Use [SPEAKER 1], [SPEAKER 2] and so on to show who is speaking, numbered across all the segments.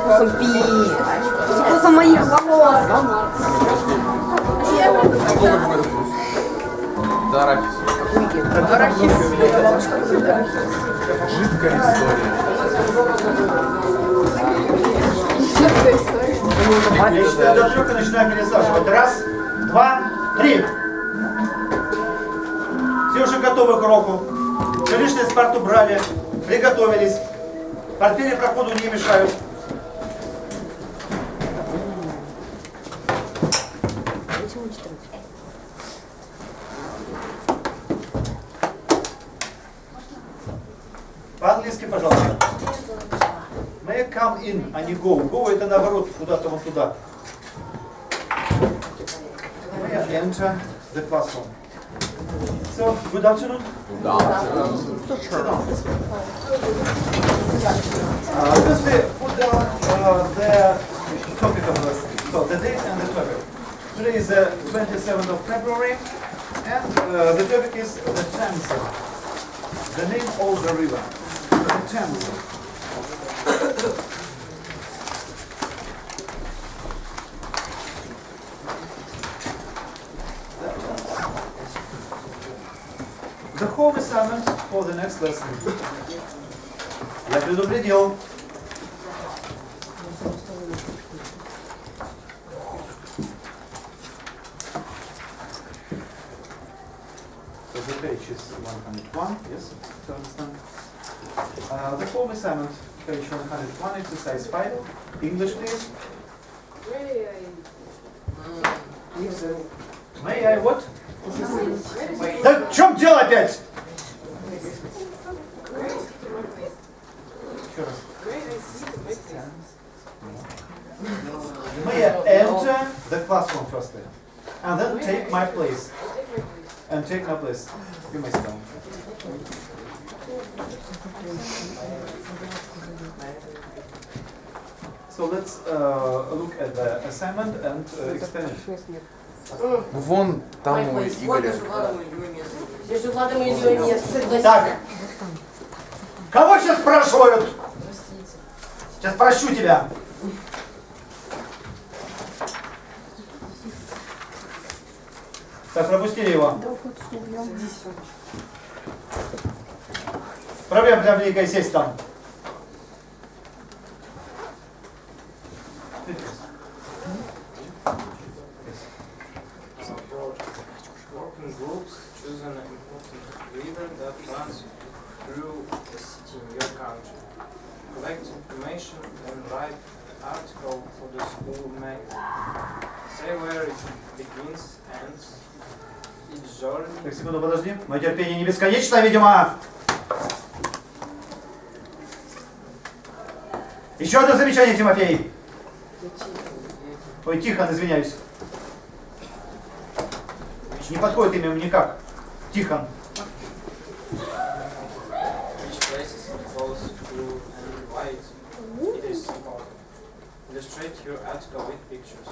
[SPEAKER 1] Вкусом пи. Вкусом моих волос.
[SPEAKER 2] Да, арахис.
[SPEAKER 1] Арахис.
[SPEAKER 2] Жидкая история.
[SPEAKER 1] Жидкая история.
[SPEAKER 3] Я считаю до 3 и начинаю пересаживать. Раз, два, три. Все уже готовы к уроку. Все лишнее с парт убрали. Приготовились. Портфели проходу не мешают. По-английски, пожалуйста. May I come in, а не go. Go это наоборот, куда-то вон туда. May I enter the classroom. So, good afternoon. Sit down. Firstly, put down the topic of the so the date and the topic. Today is the 27th of February, and the topic is the Thames, the name of the river, the Thames. The home assignment for the next lesson. Я предупредил. So the page is 101, yes, to understand. The home assignment, page 101, exercise 5. English, please. May I what? Да в чем дело опять? Еще раз. May I enter the classroom firstly, and then take my place. And take my place. You may sit down. So let's look at the assignment and explain it.
[SPEAKER 2] Вон там у Игоря.
[SPEAKER 1] Между Владом и ее место.
[SPEAKER 3] Так. Кого сейчас спрашивают? Сейчас прощу тебя. Так, пропустили его. Проблема для великой сесть там.
[SPEAKER 4] Working groups choose an important river that runs through the city in your country. Collect information and write an article for the school magazine. Say where it begins, ends, each journey.
[SPEAKER 3] Так, секунду, подожди. Мое терпение не бесконечно, видимо. Еще одно замечание, Тимофей. Ой, Тихон, извиняюсь. Не подходит имя никак. Тихон.
[SPEAKER 4] Which places it goes through and why it is important. Illustrate your article with pictures.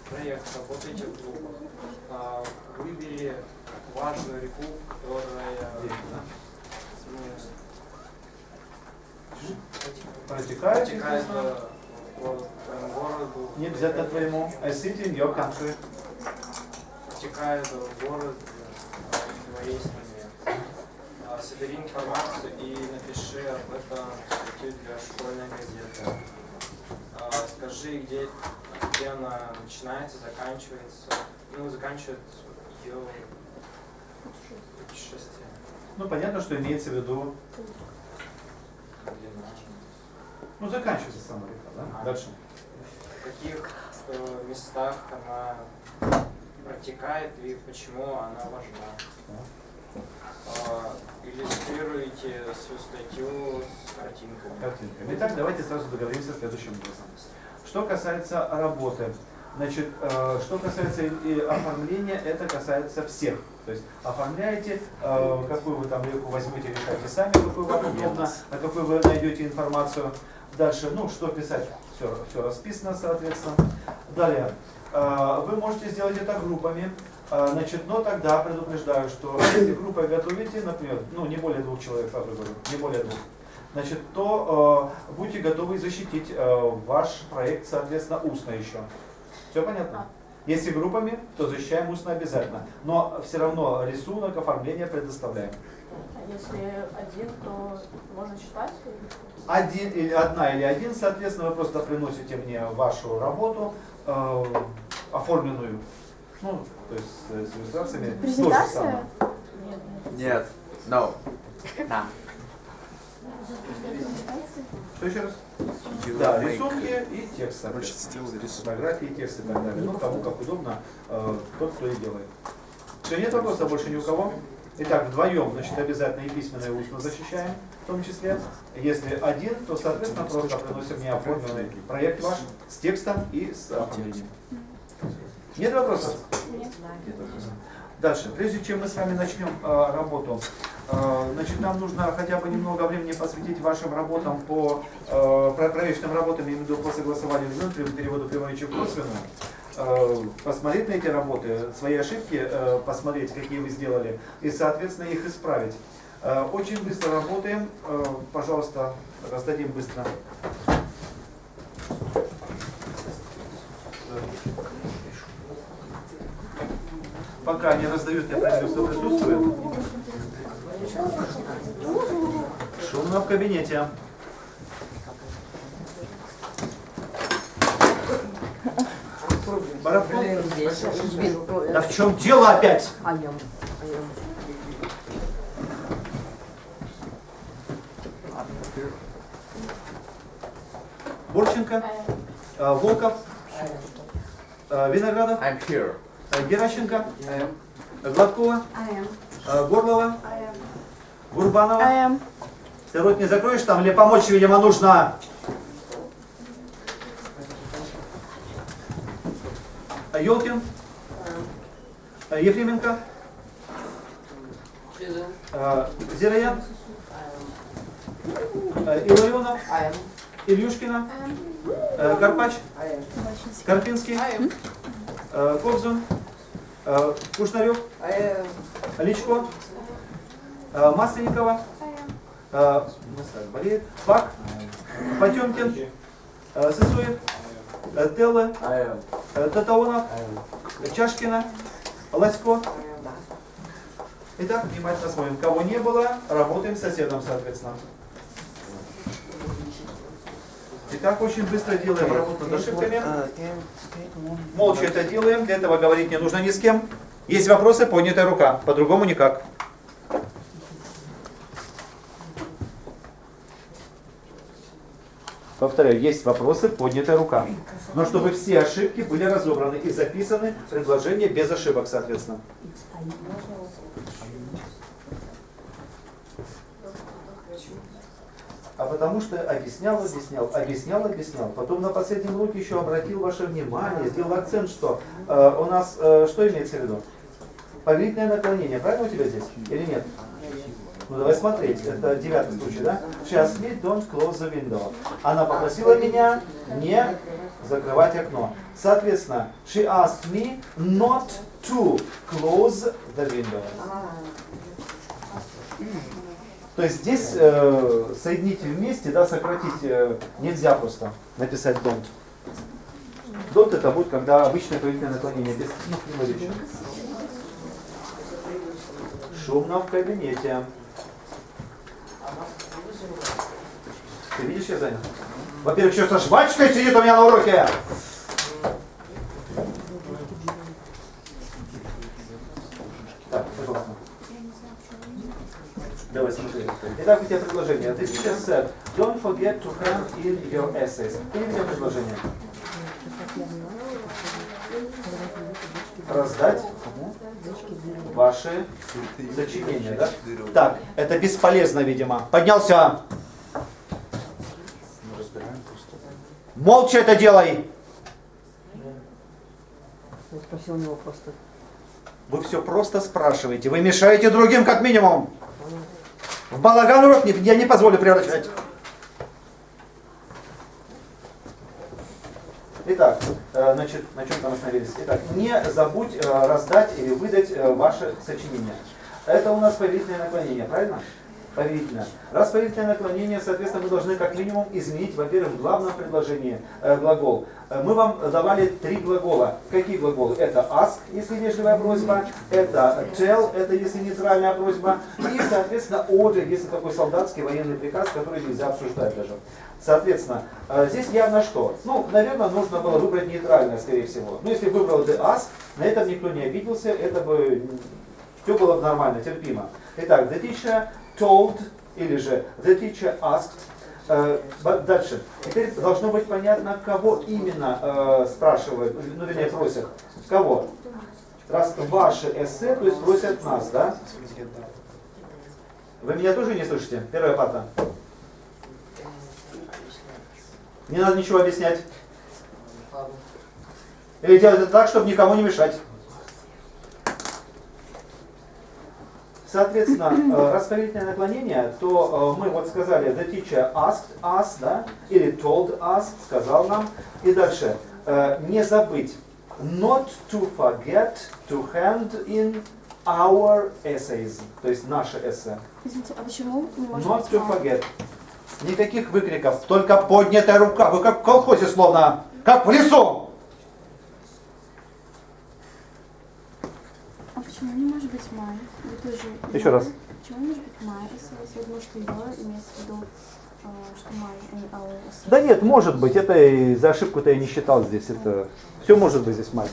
[SPEAKER 4] Проект. Работайте в группах. Выбери важную реку, которая протекает по твоему городу.
[SPEAKER 3] Не обязательно твоему. A city in your country.
[SPEAKER 4] Протекает город в твоей стране. Собери информацию и напиши об этом статью для школьной газеты. Скажи, где она начинается, заканчивается. Ну, заканчивает ее путешествие.
[SPEAKER 3] Ну, понятно, что имеется в виду. Ну, заканчивается сама река, да? Дальше.
[SPEAKER 4] В каких местах она протекает и почему она важна. Иллюстрируйте свою статью с картинками.
[SPEAKER 3] Итак, давайте сразу договоримся следующим образом. Что касается работы, значит, что касается оформления, это касается всех. То есть оформляете, какую вы там реку возьмете, решайте сами, какую вам удобно, на какую вы найдете информацию. Дальше, ну, что писать, все расписано, соответственно. Далее, вы можете сделать это группами. Значит, но тогда предупреждаю, что если группой готовите, например, ну не более 2 человек, сразу говорю, не более 2, значит, то будьте готовы защитить ваш проект, соответственно, устно еще. Все понятно? Если группами, то защищаем устно обязательно. Но все равно рисунок, оформление предоставляем.
[SPEAKER 5] А если один, то можно читать?
[SPEAKER 3] Один, или одна или один, соответственно, вы просто приносите мне вашу работу, оформленную, ну, то есть с иллюстрациями.
[SPEAKER 1] Презентация?
[SPEAKER 2] Нет. No. На.
[SPEAKER 3] Что еще раз?
[SPEAKER 2] You
[SPEAKER 3] Да,
[SPEAKER 2] make-
[SPEAKER 3] рисунки и текст,
[SPEAKER 2] Короче,
[SPEAKER 3] соответственно.
[SPEAKER 2] сделай рисунок.
[SPEAKER 3] Фотографии, текст и так далее. Ну, кому как удобно, тот, кто и делает. Все, нет вопросов больше ни у кого? Итак, вдвоем, значит, обязательно и письменно, и устно защищаем, в том числе. Если один, то, соответственно, просто приносим мне оформленный проект ваш с текстом и с оформлением. Нет вопросов?
[SPEAKER 5] Нет.
[SPEAKER 3] Нет вопросов. Дальше. Прежде чем мы с вами начнем работу, значит, нам нужно хотя бы немного времени посвятить вашим работам по проверочным работам, я имею в виду по согласованию внутреннего переводу прямой речи в косвенную, посмотреть на эти работы, свои ошибки посмотреть, какие вы сделали, и, соответственно, их исправить. Очень быстро работаем. Пожалуйста, раздадим быстро. Пока они раздают, я проверю, кто присутствует. Шумно в кабинете. Барабан. Да в чем дело опять? Борченко, Волков, Виноградов,
[SPEAKER 2] I'm here.
[SPEAKER 3] Геращенко, Гладкова, Горлова, Гурбанова. Ты рот не закроешь там или помочь, видимо, нужно? Ёлкин, Ефременко, Зироян, Илларионов, Ильюшкина, Карпач, Карпинский, Ковзун, Кушнарев, Личко, Масленникова, болеет, Пак, Потемкин, Сысоев, Телле, Татаонов, Чашкина, Ласько. Итак, внимательно смотрим. Кого не было, работаем с соседом, соответственно. Итак, очень быстро делаем работу над ошибками. Молча это делаем, для этого говорить не нужно ни с кем. Есть вопросы, поднятая рука, по-другому никак. Повторяю, есть вопросы, поднятая рука. Но чтобы все ошибки были разобраны и записаны, предложения без ошибок, соответственно. А потому что объяснял. Потом на последнем уроке еще обратил ваше внимание, сделал акцент, что у нас, что имеется в виду? Повелительное наклонение, правильно у тебя здесь? Или нет? Ну давай смотреть, это 9-й случай, да? She asked me don't close the window. Она попросила меня не закрывать окно. Соответственно, she asked me not to close the window. То есть здесь соедините вместе, да, сократить нельзя просто написать don't. Don't это будет, когда обычное повелительное наклонение, без речи. Шумно в кабинете. Ты видишь, я занят? Во-первых, что со жвачкой сидит у меня на уроке? Так, согласна. Давай смотри. Итак, у тебя предложение. Ты сейчас said, don't forget to hand in your essays. И у тебя предложение. Раздать ваши сочинения, да? Так, это бесполезно, видимо. Поднялся. Молча это делай.
[SPEAKER 1] Я спросил у него просто.
[SPEAKER 3] Вы все просто спрашиваете. Вы мешаете другим как минимум. В балаган урок я не позволю превращать. Итак, значит, на чем там остановились? Итак, не забудь раздать или выдать ваше сочинение. Это у нас повелительное наклонение, правильно? Повелительное. Раз повелительное наклонение, соответственно, мы должны как минимум изменить, во-первых, в главном предложении глагол. Мы вам давали 3 глагола. Какие глаголы? Это ask, если вежливая просьба, это tell, это если нейтральная просьба, и, соответственно, order, если такой солдатский военный приказ, который нельзя обсуждать даже. Соответственно, здесь явно что? Ну, наверное, нужно было выбрать нейтральное, скорее всего. Но если выбрал the ask, на этом никто не обиделся, это бы все было бы нормально, терпимо. Итак, the teacher told, или же the teacher asked. Дальше. Теперь должно быть понятно, кого именно спрашивают, ну, вернее, просят. Кого? Раз ваше эссе, то есть просят нас, да? Вы меня тоже не слышите? Первая парта. Не надо ничего объяснять. Или делать это так, чтобы никому не мешать. Соответственно, раз повелительное наклонение, то мы вот сказали the teacher asked us, да, или told us, сказал нам. И дальше, не забыть, not to forget to hand in our essays, то есть наше эссе.
[SPEAKER 5] Извините, а почему не может
[SPEAKER 3] Not
[SPEAKER 5] быть
[SPEAKER 3] to
[SPEAKER 5] мало?
[SPEAKER 3] forget. Никаких выкриков, только поднятая рука. Вы как в колхозе словно, как в лесу.
[SPEAKER 5] А почему не может быть май? Вы тоже
[SPEAKER 3] Еще раз.
[SPEAKER 5] Почему не может быть май, если я думаю, что его имеется в виду, что май, а не our essay?
[SPEAKER 3] Да нет, может быть, это за ошибку-то я не считал здесь. Это все может быть здесь мать.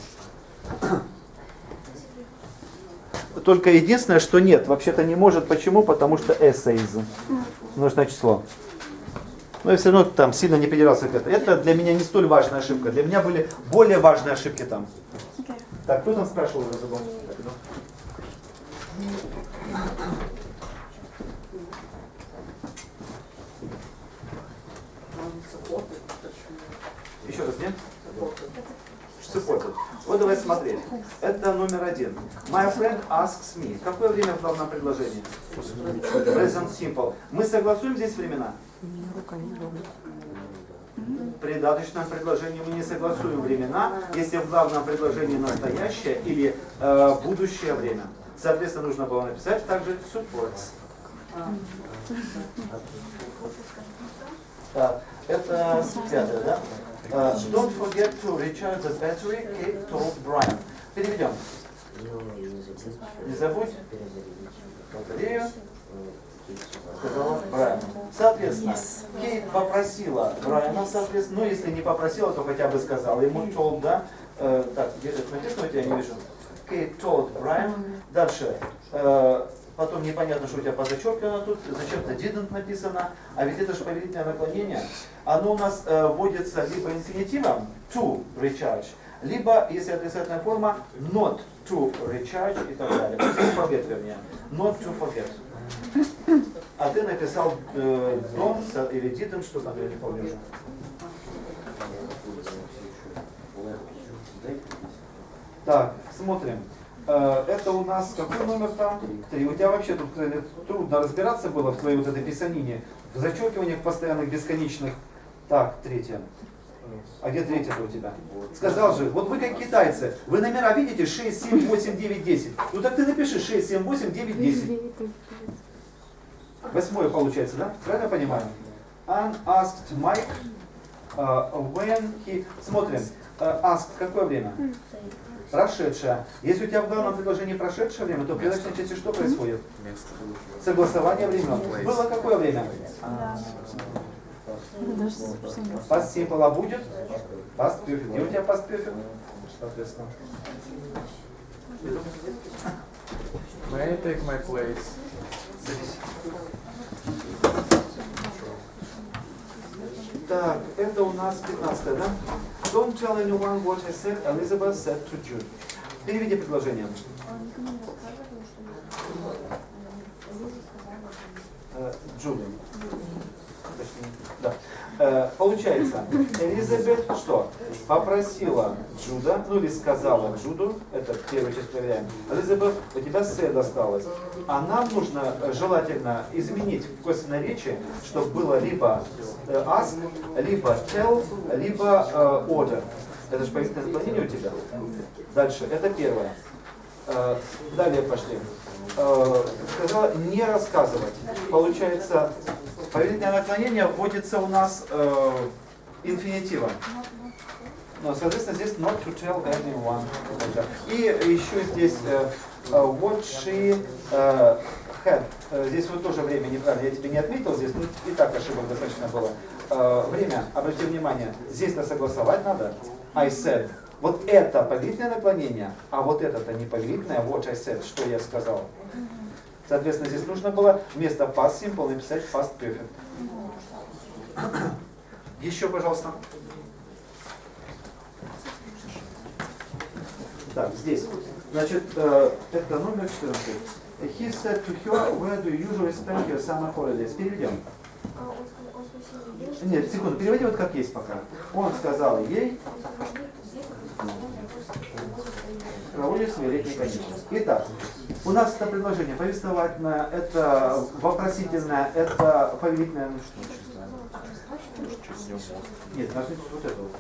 [SPEAKER 3] Только единственное, что нет, вообще-то не может. Почему? Потому что essays. Множественное число. Но я все равно там сильно не придирался к этому. Это для меня не столь важная ошибка. Для меня были более важные ошибки там.
[SPEAKER 5] Okay.
[SPEAKER 3] Так, кто там спрашивал? Я забыл. Еще раз, нет? Supported. Вот давай смотреть. Это номер 1. My friend asks me. Какое время в главном предложении? Present simple. Мы согласуем здесь времена? При даточном предложении мы не согласуем времена, если в главном предложении настоящее или будущее время. Соответственно, нужно было написать также supports. Так, это 5, да? Don't forget to recharge the battery, Kate told Brian. Переведем. Не забудь. Батарею. Сказала Брайану. Соответственно, Кейт попросила Брайана, соответственно, ну если не попросила, то хотя бы сказала ему told, да? Так, где-то написано у тебя, не вижу. Кейт told Brian. Дальше. Потом непонятно, что у тебя позачеркано тут, зачем-то didn't написано, а ведь это же повелительное наклонение. Оно у нас вводится либо инфинитивом to recharge, либо, если отрицательная форма, not to recharge и так далее. To forget, вернее. Not to forget. А ты написал don't или didn't, что там, я не помню уже. Так, смотрим. Это у нас какой номер там? 3. У тебя вообще тут трудно разбираться было в твоей вот этой писанине, в зачеркиваниях постоянных, бесконечных. Так, 3. А где 3 у тебя? Сказал же, вот вы как китайцы, вы номера видите 6, 7, 8, 9, 10. Ну так ты напиши 6, 7, 8, 9, 10. 8 получается, да? Правильно понимаю? Unasked Mike when he... Смотрим. Asked какое время? Прошедшее. Если у тебя в главном предложении прошедшее время, то в придаточной части что происходит? Согласование времен. Было какое время? Past simple, а будет? Past perfect. Где у тебя past perfect? Соответственно.
[SPEAKER 2] May I take my place?
[SPEAKER 3] Так, это у нас 15, да? Don't tell anyone what I said, Elizabeth said to Jude. Переведи предложение. Jude. Да. Получается, Элизабет что? Попросила Джуда, ну или сказала Джуду, это этот первую часть проверяем. Elizabeth, у тебя C досталось. А нам нужно желательно изменить в косвенной речи, чтобы было либо ask, либо tell, либо order. Это же повественное наклонение у тебя. Дальше, это первое. Далее пошли. Сказала не рассказывать. Получается, повелительное наклонение вводится у нас инфинитивом. Но, соответственно, здесь not to tell anyone. И еще здесь what she had. Здесь вот тоже время неправильно. Я тебе не отметил здесь, но и так ошибок достаточно было. Время, обрати внимание, здесь-то согласовать надо. I said. Вот это повелительное наклонение, а вот это-то не повелительное, what I said, что я сказал. Соответственно, здесь нужно было вместо past simple написать past perfect. Еще, пожалуйста. Так, здесь. Значит, это номер 14. He said to her, where do you usually spend your summer holidays? Переведем. Нет, секунду, переводи вот как есть пока. Он сказал ей, проводишь свои летние каникулы. Итак, у нас это предложение повествовательное, это вопросительное, это повелительное. Нет, нажмите вот это вот.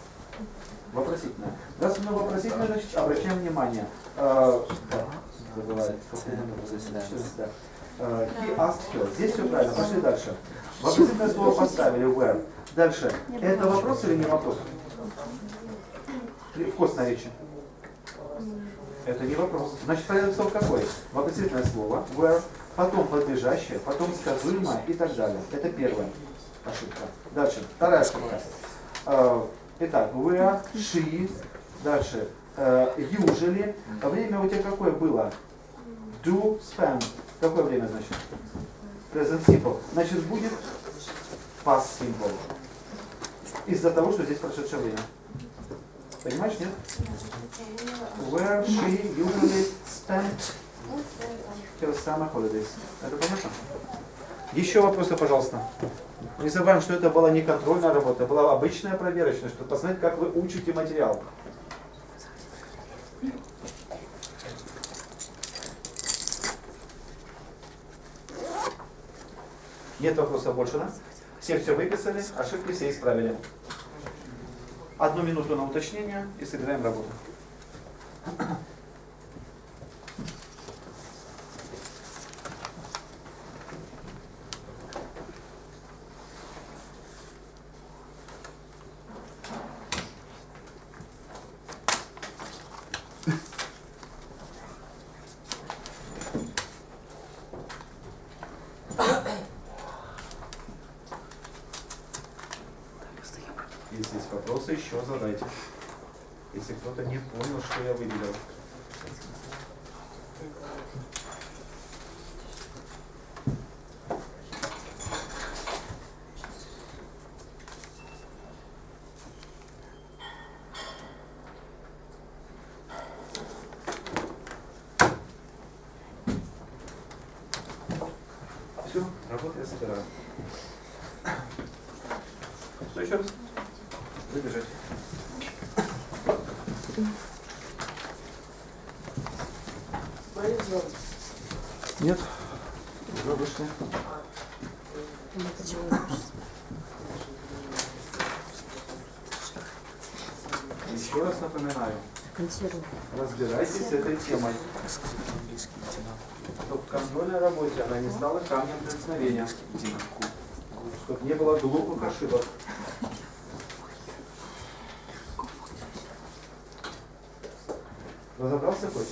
[SPEAKER 3] Вопросительное. Раз мы вопросительное, значит, обращаем внимание. He asked her. Здесь все правильно, пошли дальше. Вопросительное слово поставили, where. Дальше. Это вопрос или не вопрос? В костной речи. Это не вопрос. Значит, порядок слов какой? Вопросительное слово, where, потом подлежащее, потом сказуемое и так далее. Это первая ошибка. Дальше. Вторая ошибка. Итак, where, she, дальше. Usually. Время у тебя какое было? Do, spend. Какое время, значит? Present simple. Значит, будет past simple. Из-за того, что здесь прошедшее время. Понимаешь, нет? Where she usually spent her summer holidays. Это понятно? Еще вопросы, пожалуйста. Не забываем, что это была не контрольная работа, это была обычная проверочная, чтобы посмотреть, как вы учите материал. Нет вопросов больше, да? Все выписали, ошибки все исправили. 1 минуту на уточнение и собираем работу. Если есть вопросы, еще задайте. Если кто-то не понял, что я выделил. Все, работу я собираю. Что еще раз? Выбежать. Нет, уже вышли. Еще раз напоминаю, разбирайтесь с этой темой. Чтобы в контрольной работе она не стала камнем преткновения. Чтобы не было глупых ошибок. Разобрался хоть?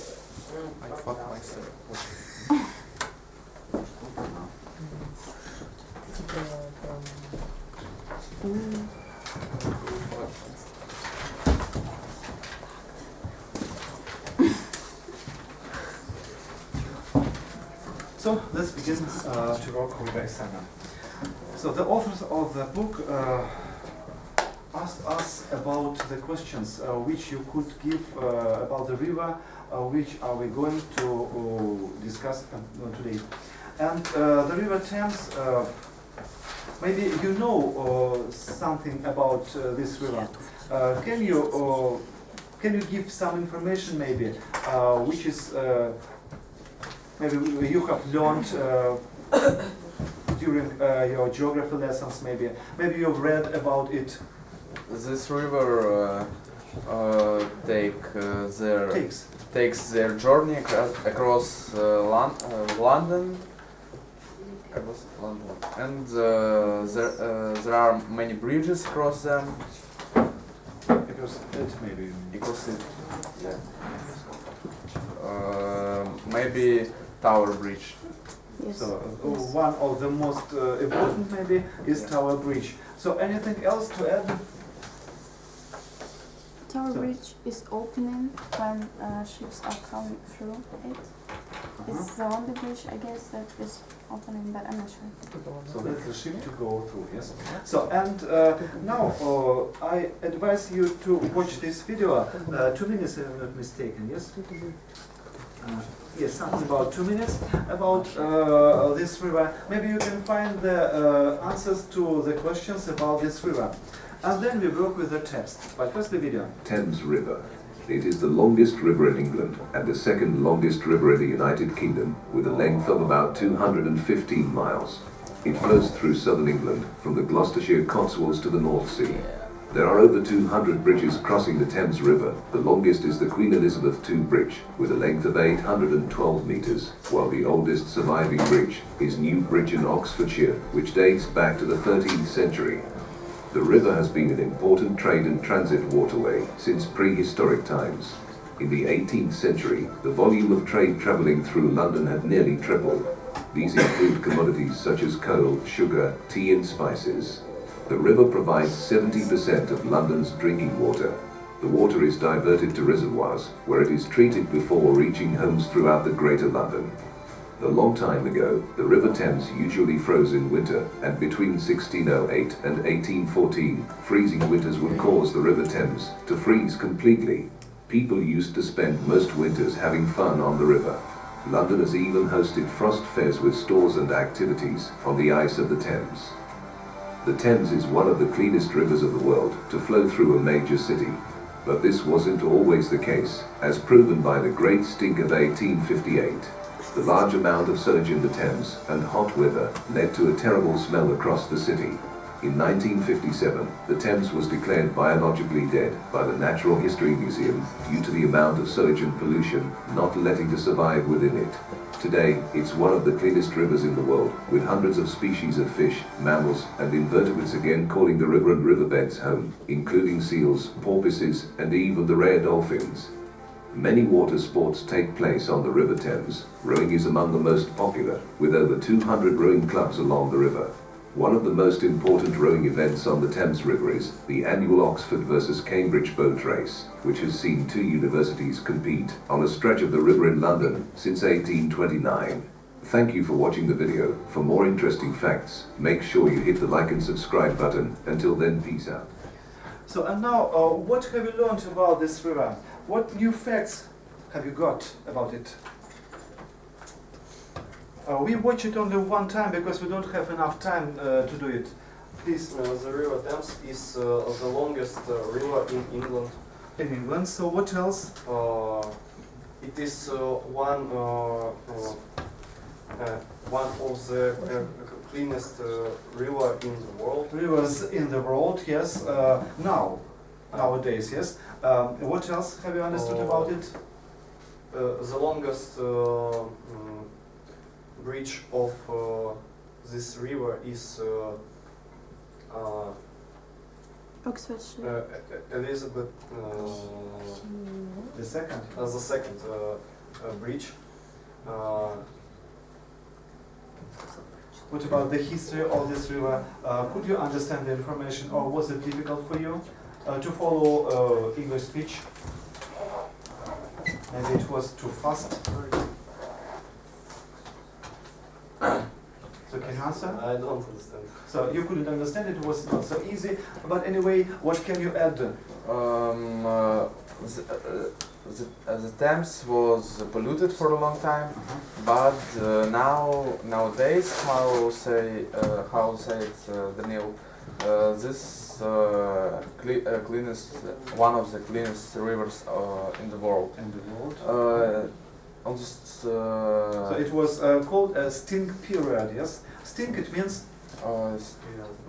[SPEAKER 3] So let's begin to work with the assignment. So the authors of the book asked us about the questions which you could give about the river, which are we going to discuss today. And the river Thames, maybe you know something about this river. Can you Can you give some information maybe, which is maybe you have learned during your geography lessons maybe? Maybe you've read about it.
[SPEAKER 2] This river takes their journey across London. And there are many bridges across them.
[SPEAKER 3] Because it maybe.
[SPEAKER 2] Because it, yeah. Maybe Tower Bridge.
[SPEAKER 5] Yes.
[SPEAKER 3] So
[SPEAKER 5] Yes.
[SPEAKER 3] one of the most important maybe is
[SPEAKER 2] Yeah.
[SPEAKER 3] Tower Bridge. So anything else to add?
[SPEAKER 5] Tower
[SPEAKER 3] So-
[SPEAKER 5] Bridge is opening when ships are coming through it. It's the only bridge, I guess, that is opening, but I'm not sure.
[SPEAKER 3] So that's the ship to go through, yes. So and now I advise you to watch this video. 2 minutes, if I'm not mistaken, yes. Yes, something about 2 minutes about this river. Maybe you can find the answers to the questions about this river, and then we work with the text. But first the video.
[SPEAKER 6] Thames River. It is the longest river in England and the second longest river in the United Kingdom, with a length of about 215 miles. It flows through southern England from the Gloucestershire Cotswolds to the North Sea. There are over 200 bridges crossing the Thames River. The longest is the Queen Elizabeth II Bridge, with a length of 812 metres, while the oldest surviving bridge is New Bridge in Oxfordshire, which dates back to the 13th century. The river has been an important trade and transit waterway since prehistoric times. In the 18th century, the volume of trade travelling through London had nearly tripled. These include commodities such as coal, sugar, tea and spices. The river provides 70% of London's drinking water. The water is diverted to reservoirs, where it is treated before reaching homes throughout the Greater London. A long time ago, the River Thames usually froze in winter, and between 1608 and 1814, freezing winters would cause the River Thames to freeze completely. People used to spend most winters having fun on the river. London has even hosted frost fairs with stores and activities on the ice of the Thames. The Thames is one of the cleanest rivers of the world to flow through a major city. But this wasn't always the case, as proven by the Great Stink of 1858. The large amount of sewage in the Thames and hot weather led to a terrible smell across the city. In 1957, the Thames was declared biologically dead by the Natural History Museum due to the amount of sewage and pollution not letting to survive within it. Today, it's one of the cleanest rivers in the world, with hundreds of species of fish, mammals, and invertebrates again calling the river and riverbeds home, including seals, porpoises, and even the rare dolphins. Many water sports take place on the River Thames. Rowing is among the most popular, with over 200 rowing clubs along the river. One of the most important rowing events on the Thames River is the annual Oxford versus Cambridge boat race, which has seen 2 universities compete on a stretch of the river in London since 1829. Thank you for watching the video. For more interesting facts, make sure you hit the like and subscribe button. Until then, peace out.
[SPEAKER 3] So and now, what have you learned about this river? What new facts have you got about it? We watch it only one time because we don't have enough time to do it. Please.
[SPEAKER 4] The River Thames is the longest river in England.
[SPEAKER 3] In England, so what else?
[SPEAKER 4] It is one of the cleanest river in the world.
[SPEAKER 3] Rivers in the world, yes. Nowadays, yes. What else have you understood about it?
[SPEAKER 4] The longest bridge of this river is
[SPEAKER 5] Oxfordshire.
[SPEAKER 4] Elizabeth
[SPEAKER 3] The second.
[SPEAKER 4] the second bridge.
[SPEAKER 3] What about the history of this river? Could you understand the information, or was it difficult for you to follow English speech? Maybe it was too fast. So can you answer?
[SPEAKER 4] I don't understand.
[SPEAKER 3] So you couldn't understand it, was not so easy. But anyway, what can you add?
[SPEAKER 2] The Thames was polluted for a long time, but nowadays, how say it, Daniel? This cleanest, one of the cleanest rivers in the world.
[SPEAKER 3] In the world.
[SPEAKER 2] On this,
[SPEAKER 3] So it was called a stink period, yes? Stink, it means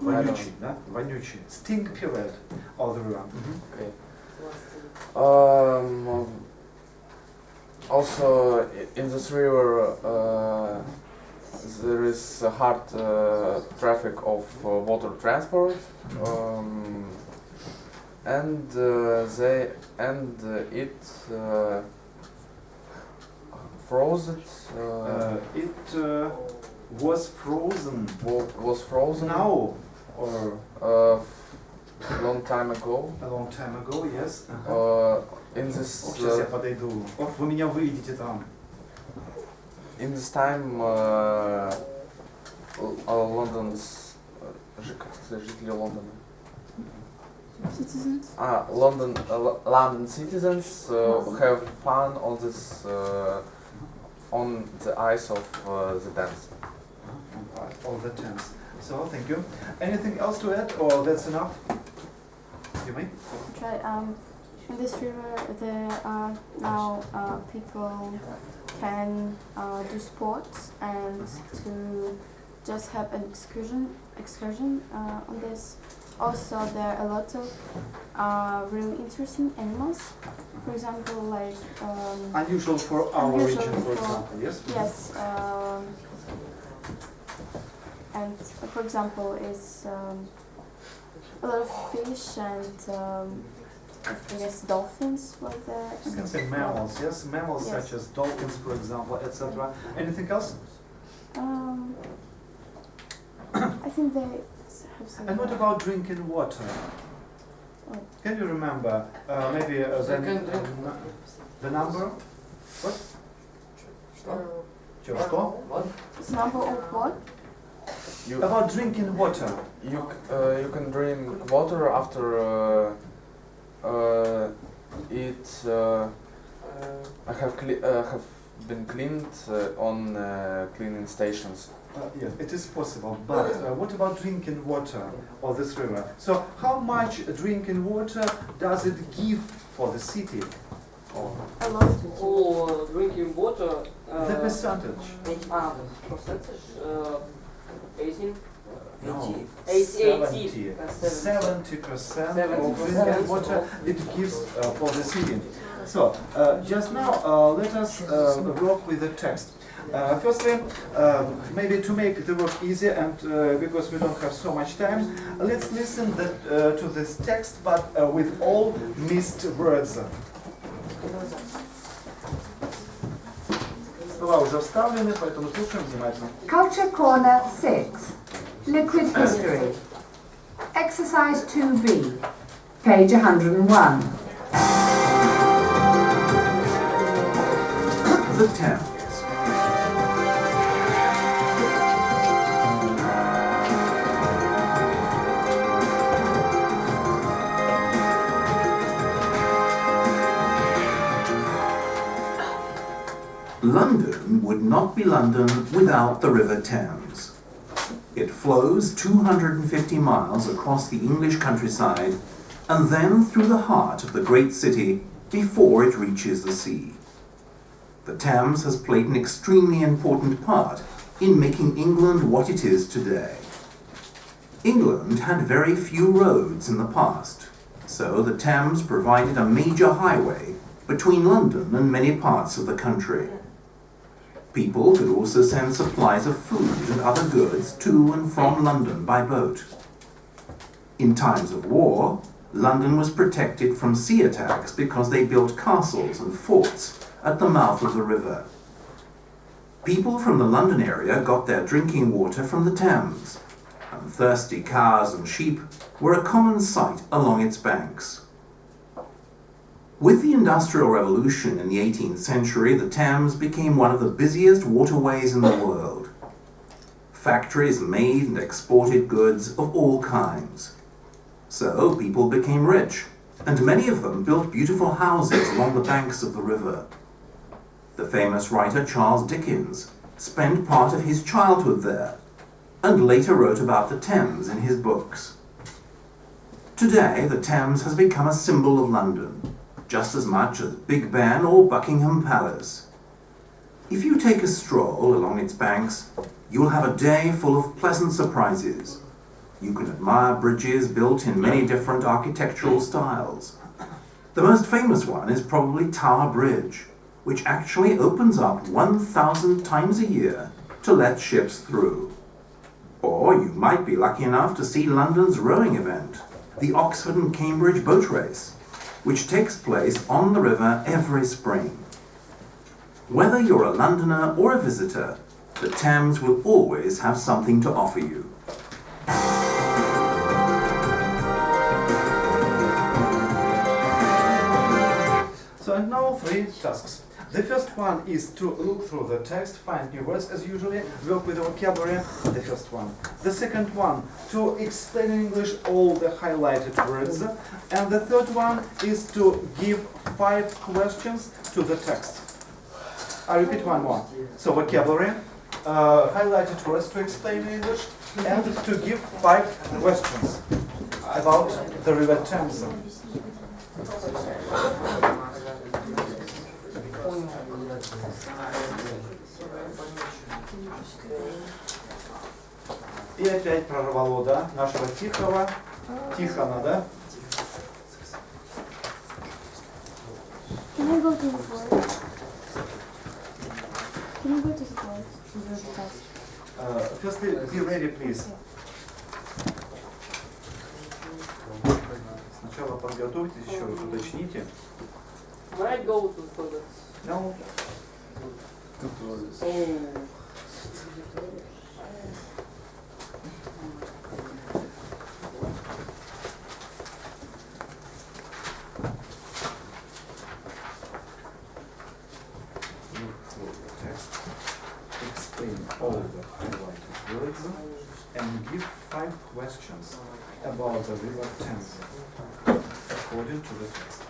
[SPEAKER 3] вонючий, да? Вонючий. Stink period of the river.
[SPEAKER 2] okay. Also, in this river, there is a hard traffic of water transport, and it froze it.
[SPEAKER 3] It was frozen.
[SPEAKER 2] Was frozen
[SPEAKER 3] Now or
[SPEAKER 2] long time ago.
[SPEAKER 3] a long time ago, yes.
[SPEAKER 2] In this
[SPEAKER 3] Сейчас я подойду. Ох, вы меня выйдете там.
[SPEAKER 2] in this time, London's как сказать, жители Лондона.
[SPEAKER 5] Citizens.
[SPEAKER 2] London citizens have fun on this on the ice of the dance.
[SPEAKER 3] All the Thames. So, thank you. Anything else to add, or that's enough? You may?
[SPEAKER 5] Try. In this river, there are now people can do sports and to just have an excursion on this. Also, there are a lot of really interesting animals. For example, like
[SPEAKER 3] Unusual for our
[SPEAKER 5] unusual
[SPEAKER 3] region, for
[SPEAKER 5] for-
[SPEAKER 3] example, yes?
[SPEAKER 5] yes, and for example, is a lot of fish and I guess dolphins were there.
[SPEAKER 3] You can say mammals, yes? Mammals
[SPEAKER 5] Yes.
[SPEAKER 3] such as dolphins, for example, etc. Anything else?
[SPEAKER 5] I think they have some.
[SPEAKER 3] And what about drinking water?
[SPEAKER 5] Oh.
[SPEAKER 3] Can you remember maybe the number? What? Что?
[SPEAKER 5] It's number of what?
[SPEAKER 2] You
[SPEAKER 3] About drinking water.
[SPEAKER 2] you can drink water after it have been cleaned on cleaning stations.
[SPEAKER 3] Yes, it is possible, but what about drinking water of this river? So how much drinking water does it give for the city?
[SPEAKER 5] A lot.
[SPEAKER 1] For drinking water,
[SPEAKER 3] The percentage?
[SPEAKER 1] percentage, 18.
[SPEAKER 3] No.
[SPEAKER 1] 80.
[SPEAKER 3] 70% of
[SPEAKER 1] 70%.
[SPEAKER 3] drinking water it gives for the city. So, just now, let us work with the text. Firstly, maybe to make the work easier and because we don't have so much time, let's listen to this text, but with all missed words. Слова уже вставлены, поэтому слушаем внимательно.
[SPEAKER 7] Culture Corner 6. Liquid History. Exercise 2B. Page 101.
[SPEAKER 8] The Thames. London would not be London without the River Thames. It flows 250 miles across the English countryside and then through the heart of the great city before it reaches the sea. The Thames has played an extremely important part in making England what it is today. England had very few roads in the past, so the Thames provided a major highway between London and many parts of the country. People could also send supplies of food and other goods to and from London by boat. In times of war, London was protected from sea attacks because they built castles and forts at the mouth of the river. People from the London area got their drinking water from the Thames, and thirsty cows and sheep were a common sight along its banks. With the Industrial Revolution in the 18th century, the Thames became one of the busiest waterways in the world. Factories made and exported goods of all kinds. So people became rich, and many of them built beautiful houses along the banks of the river. The famous writer Charles Dickens spent part of his childhood there, and later wrote about the Thames in his books. Today, the Thames has become a symbol of London, just as much as Big Ben or Buckingham Palace. If you take a stroll along its banks, you'll have a day full of pleasant surprises. You can admire bridges built in many different architectural styles. The most famous one is probably Tower Bridge, which actually opens up 1,000 times a year to let ships through. Or you might be lucky enough to see London's rowing event, the Oxford and Cambridge Boat Race, which takes place on the river every spring. Whether you're a Londoner or a visitor, the Thames will always have something to offer you.
[SPEAKER 3] So and now 3 tasks. The first one is to look through the text, find new words as usually, work with the vocabulary, the first one. The second one, to explain in English all the highlighted words. And the third one is to give 5 questions to the text. I repeat one more. So vocabulary, highlighted words to explain in English, and to give 5 questions about the River Thames. И опять прорвало, да, нашего Тихого, Тихона, да?
[SPEAKER 5] Can I go to the board? Can you go to the board to do the test?
[SPEAKER 3] Firstly, be ready, please. Сначала подготовьтесь, еще раз уточните.
[SPEAKER 1] When I go to the toilet.
[SPEAKER 3] No. Look through the text, explain all the highlighted words, and give 5 questions about the River Thames according to the text.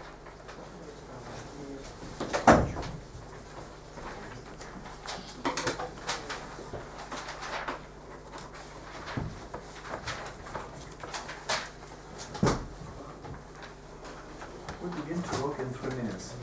[SPEAKER 3] We begin to work in 3 minutes.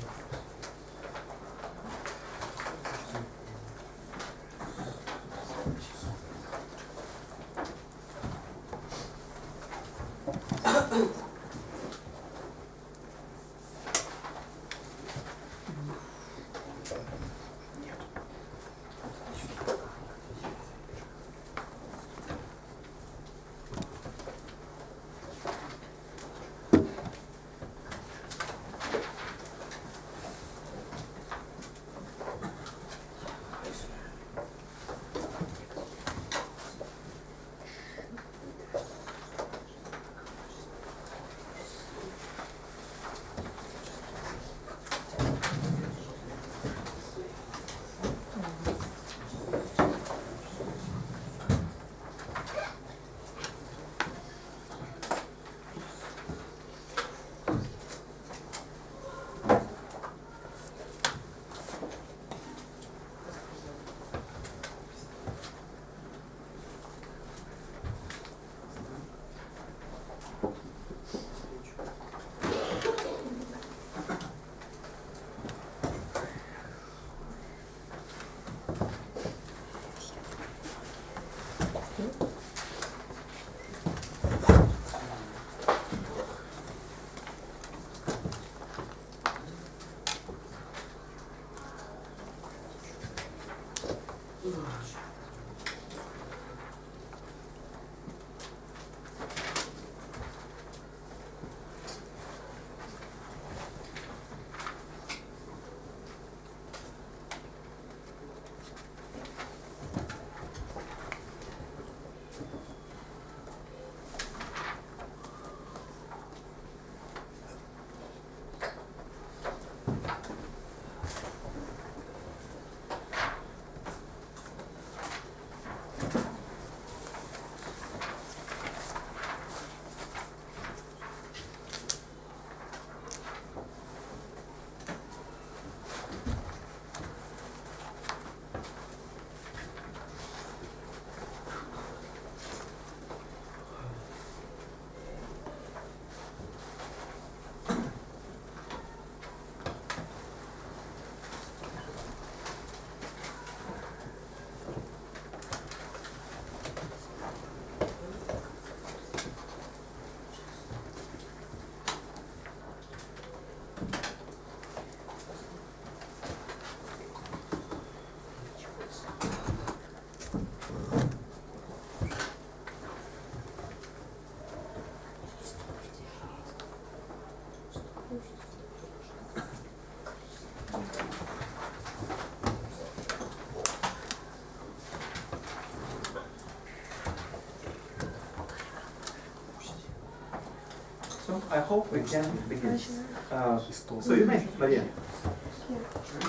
[SPEAKER 3] So I hope we can begin. So you may, Maria,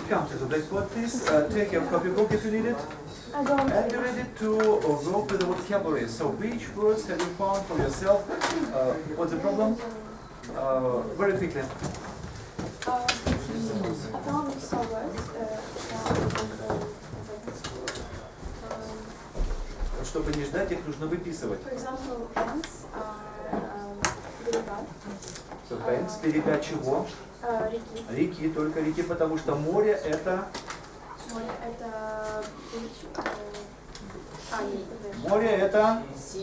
[SPEAKER 3] come to the blackboard, please. Take your copybook if you need it.
[SPEAKER 5] I don't.
[SPEAKER 3] And be ready to work with the vocabulary. So which words have you found for yourself? What's the problem? Very quickly.
[SPEAKER 5] I found some words.
[SPEAKER 3] Чтобы не ждать, их нужно выписывать.
[SPEAKER 5] For example, banks are берега.
[SPEAKER 3] So, banks, берега чего?
[SPEAKER 5] Реки.
[SPEAKER 3] Реки, только реки, потому что море это...
[SPEAKER 5] Море это beach. Нет.
[SPEAKER 3] Море это...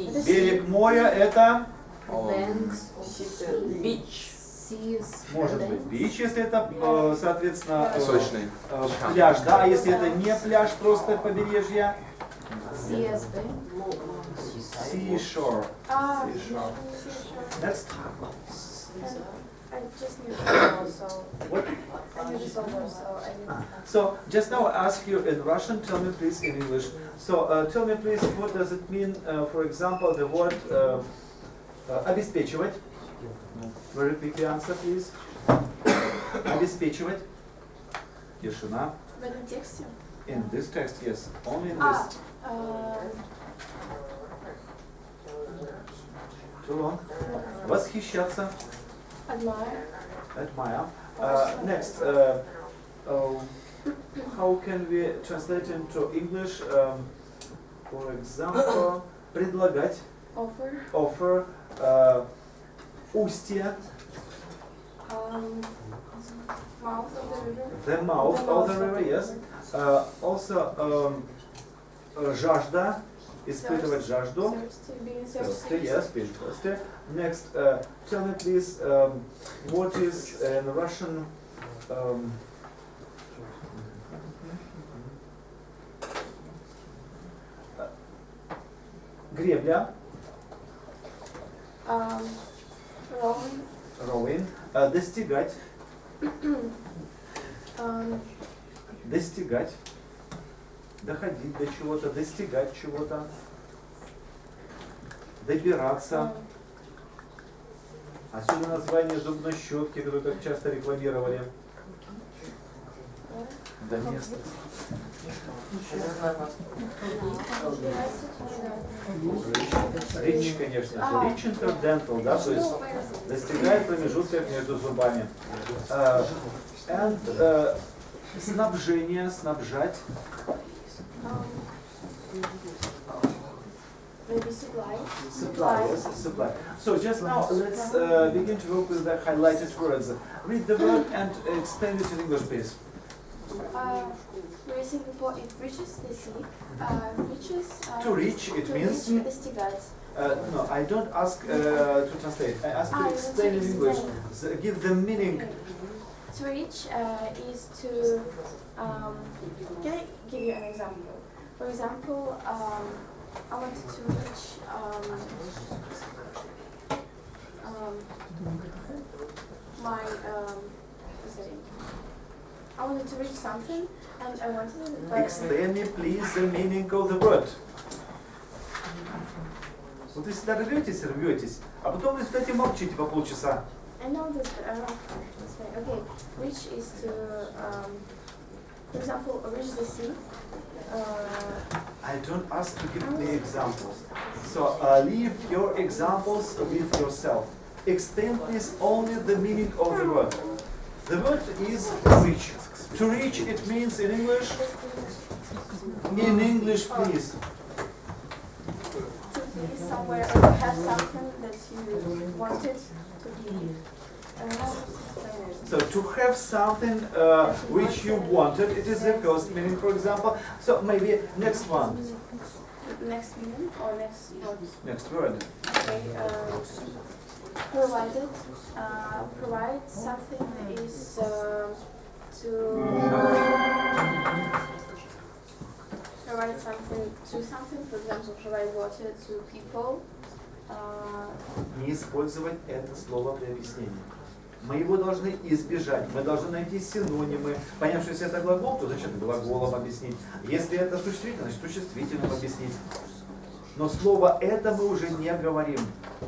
[SPEAKER 5] Это
[SPEAKER 3] Берег моря это...
[SPEAKER 1] Beach.
[SPEAKER 3] Может быть beach, если это, соответственно,
[SPEAKER 2] Песочный.
[SPEAKER 3] пляж, да, а если это не пляж, просто побережье?
[SPEAKER 5] CSB.
[SPEAKER 3] Seashore.
[SPEAKER 5] Seashore.
[SPEAKER 3] Next.
[SPEAKER 5] I just knew it so
[SPEAKER 3] What?
[SPEAKER 5] I knew this over, so I didn't.
[SPEAKER 3] So, just now I ask you in Russian, tell me please in English. So, tell me please, what does it mean, for example, the word обеспечивать? Very quickly answer, please. Обеспечивать. Тишина.
[SPEAKER 5] В этом тексте?
[SPEAKER 3] In this text, yes. Only in this. Too long. Восхищаться.
[SPEAKER 5] Admire.
[SPEAKER 3] Admire. Next. How can we translate into English? For example, предлагать.
[SPEAKER 5] Offer.
[SPEAKER 3] Offer. Устье.
[SPEAKER 5] Mouth of the river.
[SPEAKER 3] The mouth of the river, yes. Also, жажда. Испытывать жажду.
[SPEAKER 5] Thirsty, being
[SPEAKER 3] Thirsty,
[SPEAKER 5] thirsty.
[SPEAKER 3] yes, being thirsty. Next, tell me please, what is in Russian гребля,
[SPEAKER 5] Rowing.
[SPEAKER 3] rowing, достигать, достигать, доходить до чего-то, достигать чего-то, добираться. Отсюда название зубной щетки, которую так часто рекламировали.
[SPEAKER 2] До места.
[SPEAKER 3] Речь, конечно же. Rich interdental, да, то есть достигает промежутков между зубами. And снабжение, снабжать.
[SPEAKER 5] Maybe supply.
[SPEAKER 3] Supply, yes, supply. So just now let's begin to work with the highlighted words. Read the word and explain it in English, please.
[SPEAKER 5] We were saying before, it reaches the sea. Reaches.
[SPEAKER 3] To reach, it
[SPEAKER 5] to
[SPEAKER 3] means?
[SPEAKER 5] reach, достигать.
[SPEAKER 3] No, I don't ask to translate. I ask to explain in English. So give the meaning.
[SPEAKER 5] To reach is to. Can I give you an example? For example, I wanted to reach. My. What's that? I wanted to reach something, and I wanted it. But
[SPEAKER 3] Explain me, please, the meaning of the word. Вот вы всегда рветесь, а потом вы кстати молчите по полчаса.
[SPEAKER 5] I know that. That's right. Okay, reach is to. For example, reach the sea.
[SPEAKER 3] I don't ask to give me examples. So leave your examples with yourself. Explain please only the meaning of the word. The word is reach. To reach it means in English. In English, please.
[SPEAKER 5] To be somewhere or to have something that you wanted to be.
[SPEAKER 3] So to have something which you wanted, it is the first meaning, for example. So maybe next one.
[SPEAKER 5] Next meaning or next word?
[SPEAKER 3] Next word.
[SPEAKER 5] Okay. Provided. Provide something is to provide something to something. For example, provide water to people.
[SPEAKER 3] Не использовать это слово при объяснении. Мы его должны избежать. Мы должны найти синонимы. Понятно, что если это глагол, то зачем глаголом объяснить? Если это существительное, значит существительным объяснить. Но слово «это» мы уже не говорим.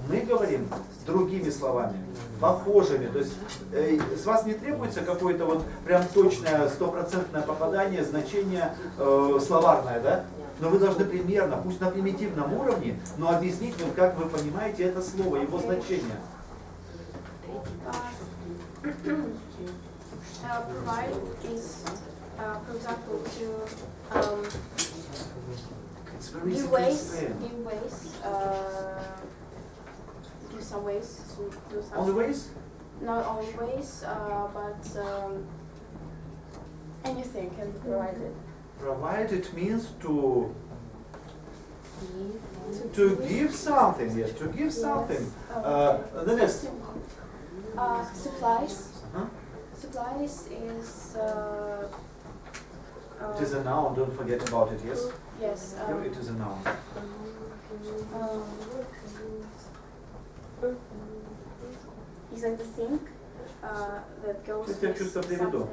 [SPEAKER 3] Мы говорим другими словами. похожими. То есть с вас не требуется какое-то вот прям точное, стопроцентное попадание, значение словарное, да? Но вы должны примерно, пусть на примитивном уровне, но объяснить нам, как вы понимаете это слово, его значение.
[SPEAKER 5] Provide is, for example, to
[SPEAKER 3] It's very
[SPEAKER 5] give
[SPEAKER 3] easy to
[SPEAKER 5] ways,
[SPEAKER 3] explain.
[SPEAKER 5] give some ways to do something.
[SPEAKER 3] Only ways?
[SPEAKER 5] Not always, but anything can be provided.
[SPEAKER 3] Provide it means to give something, yes, to give something. The next.
[SPEAKER 5] Supplies.
[SPEAKER 3] Huh?
[SPEAKER 5] Supplies is.
[SPEAKER 3] It is a noun, don't forget about it, yes?
[SPEAKER 5] Yes.
[SPEAKER 3] Here it is a noun.
[SPEAKER 5] Is like the thing that goes
[SPEAKER 3] Сейчас я
[SPEAKER 5] with
[SPEAKER 3] чувство приведу.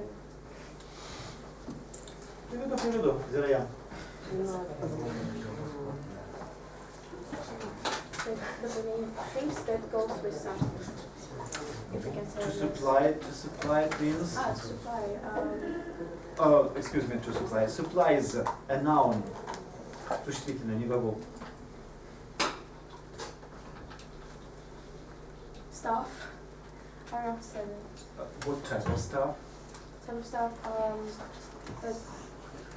[SPEAKER 5] something.
[SPEAKER 3] Приведу, Зирая.
[SPEAKER 5] The main things that goes with something. If we can say
[SPEAKER 3] To
[SPEAKER 5] this.
[SPEAKER 3] supply means.
[SPEAKER 5] Supply.
[SPEAKER 3] Excuse me, to supply. Supply is a noun. Существительное, не глагол.
[SPEAKER 5] Stuff. I don't know how to say that.
[SPEAKER 3] What type of stuff?
[SPEAKER 5] Some stuff that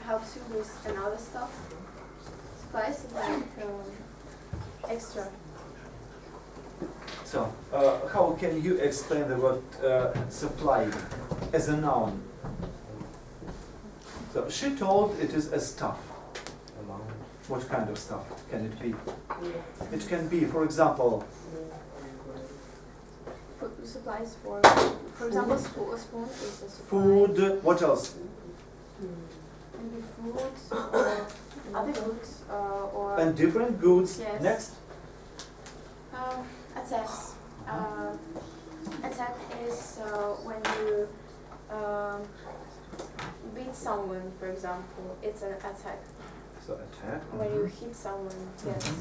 [SPEAKER 5] helps you with another stuff. Supplies is like extra.
[SPEAKER 3] So, how can you explain the word supply as a noun? So, she told it is a stuff. What kind of stuff can it be? It can be, for example,
[SPEAKER 5] Supplies for example, a spoon is a supply.
[SPEAKER 3] food. What else?
[SPEAKER 5] Maybe fruits or other goods or
[SPEAKER 3] And different goods.
[SPEAKER 5] Yes.
[SPEAKER 3] Next.
[SPEAKER 5] attacks. Attack is when you beat someone, for example. It's an attack.
[SPEAKER 3] So attack.
[SPEAKER 5] When you hit someone, yes.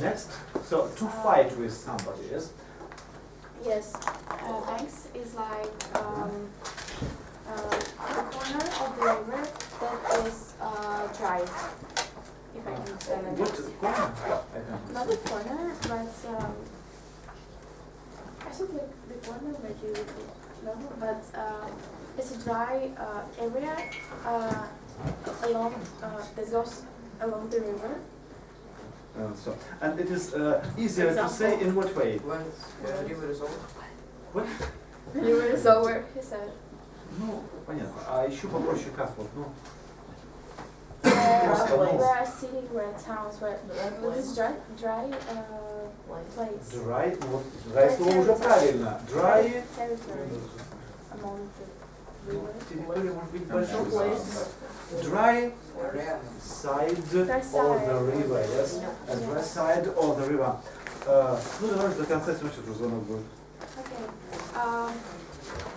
[SPEAKER 3] Next. So to fight with somebody, yes.
[SPEAKER 5] Yes. Banks is like the corner of the river that is dry. If I can say like
[SPEAKER 3] What
[SPEAKER 5] that.
[SPEAKER 3] corner?
[SPEAKER 5] Not the corner, but I think like the corner where you know, but it's a dry area along that goes along the river.
[SPEAKER 3] So, and it is easier to say in what way?
[SPEAKER 4] When river is over.
[SPEAKER 3] What?
[SPEAKER 5] The river is over, he said.
[SPEAKER 3] Ну, понятно. А еще попроще как вот, ну.
[SPEAKER 5] Where city, where towns, where this dry place.
[SPEAKER 3] Dry, ну вот, dry слово уже правильно. Dry.
[SPEAKER 5] Territory among the river.
[SPEAKER 3] Территория может быть большой. Dry side of the river, yes. A dry side of the river. Ну, давай до конца следующего уже звонок будет.
[SPEAKER 5] Okay.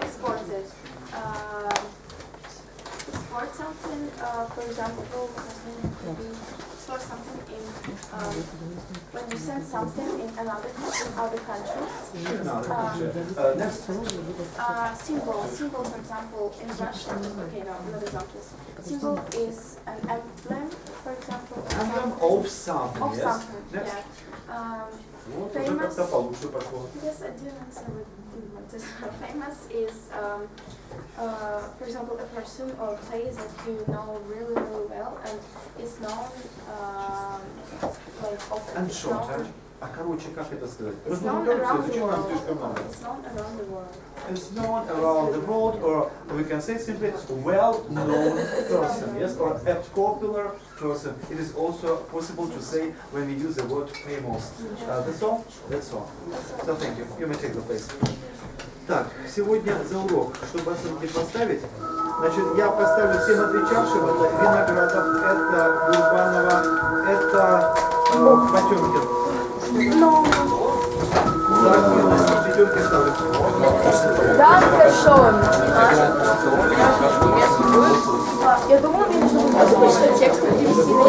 [SPEAKER 5] Exported. Export something, for example, export something in, when you send something in other countries.
[SPEAKER 3] Next.
[SPEAKER 5] Symbol, for example, in Russian, okay, no, not examples. Symbol is an emblem, for example.
[SPEAKER 3] Emblem of something,
[SPEAKER 5] Of
[SPEAKER 3] yes.
[SPEAKER 5] something,
[SPEAKER 3] Next.
[SPEAKER 5] yeah.
[SPEAKER 3] Вот уже как-то получше пошло.
[SPEAKER 5] Yes, I do understand what you wanted. Famous is, for example, a person or place that you know really, really well, and it's known, like often.
[SPEAKER 3] And
[SPEAKER 5] It's
[SPEAKER 3] short,
[SPEAKER 5] known-
[SPEAKER 3] а короче, как это сказать?
[SPEAKER 5] It's
[SPEAKER 3] Ну,
[SPEAKER 5] known
[SPEAKER 3] короче,
[SPEAKER 5] around the
[SPEAKER 3] зачем нам
[SPEAKER 5] world.
[SPEAKER 3] слишком много?
[SPEAKER 5] It's known around the world.
[SPEAKER 3] It's known around the world, or we can say simply well-known person, yes, or a popular person. It is also possible to say when we use the word famous. That's all? That's all. So thank you. You may take the place. Так, сегодня за урок, чтобы оценки поставить, значит, я поставлю всем отвечавшим, это Виноградов, это Гурбанова, это Потемкин. За активность четверки ставлю.
[SPEAKER 5] Danke schön. Я думала, мне нужно будет озвучить текст перевести на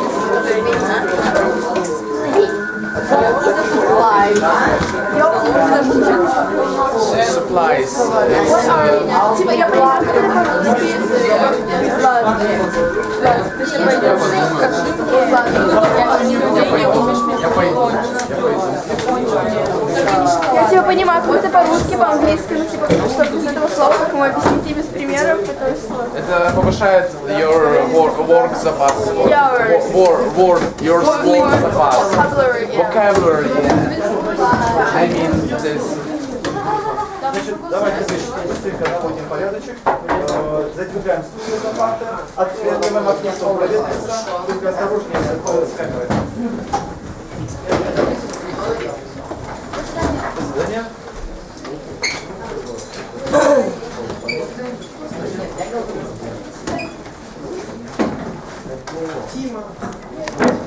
[SPEAKER 5] explain. What is a supply?
[SPEAKER 2] supplies.
[SPEAKER 5] Типа я понимаю, как это по-русски. Я типа понимаю, как это по-русски, по-английски, ну типа что-то из этого слова, как ему объяснить без примеров, это сложно.
[SPEAKER 2] Это повышает your work запас.
[SPEAKER 5] Yeah,
[SPEAKER 2] Your слово запас.
[SPEAKER 5] Vocabulary, yeah.
[SPEAKER 2] Vocabulary, yeah. I mean this.
[SPEAKER 3] Значит, давайте быстренько наводим порядочек. Задвигаем стулья за парты, открываем окно, чтобы проветриться. Только осторожнее с камерой. До свидания. Тима.